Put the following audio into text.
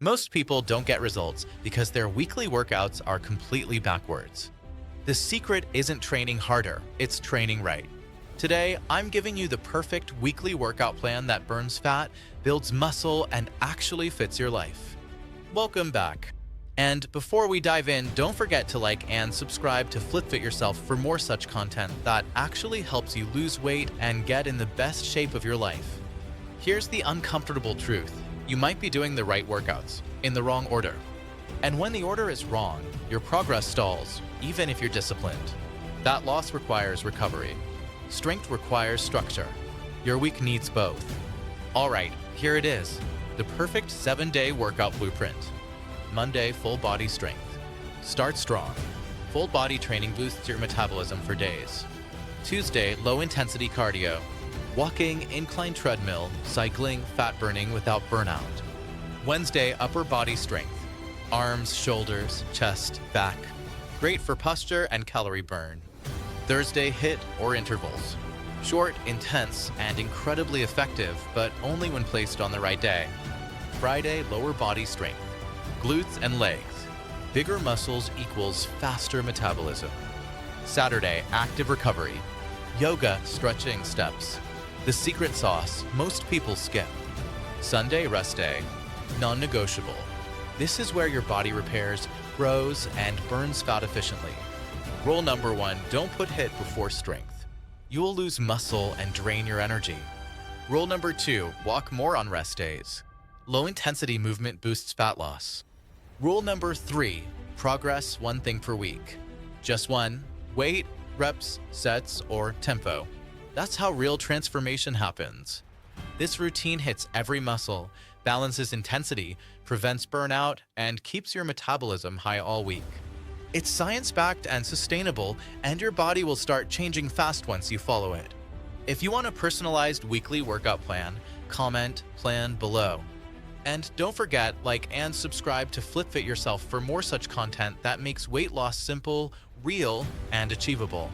Most people don't get results because their weekly workouts are completely backwards. The secret isn't training harder, it's training right. Today, I'm giving you the perfect weekly workout plan that burns fat, builds muscle, and actually fits your life. Welcome back. And before we dive in, don't forget to like and subscribe to FlipFit Yourself for more such content that actually helps you lose weight and get in the best shape of your life. Here's the uncomfortable truth. You might be doing the right workouts in the wrong order. And when the order is wrong, your progress stalls, even if you're disciplined. That loss requires recovery. Strength requires structure. Your week needs both. All right, here it is. The perfect 7-day workout blueprint. Monday, full body strength. Start strong. Full body training boosts your metabolism for days. Tuesday, low intensity cardio. Walking, incline treadmill, cycling, fat burning without burnout. Wednesday, upper body strength. Arms, shoulders, chest, back. Great for posture and calorie burn. Thursday, HIIT or intervals. Short, intense, and incredibly effective, but only when placed on the right day. Friday, lower body strength. Glutes and legs. Bigger muscles equals faster metabolism. Saturday, active recovery. Yoga, stretching, steps. The secret sauce most people skip. Sunday, rest day. Non-negotiable. This is where your body repairs, grows, and burns fat efficiently. Rule number 1, don't put HIIT before strength. You will lose muscle and drain your energy. Rule number 2, walk more on rest days. Low-intensity movement boosts fat loss. Rule number 3, progress one thing per week. Just one, weight, reps, sets, or tempo. That's how real transformation happens. This routine hits every muscle, balances intensity, prevents burnout, and keeps your metabolism high all week. It's science-backed and sustainable, and your body will start changing fast once you follow it. If you want a personalized weekly workout plan, comment plan below. And don't forget, like and subscribe to FlipFit Yourself for more such content that makes weight loss simple, real, and achievable.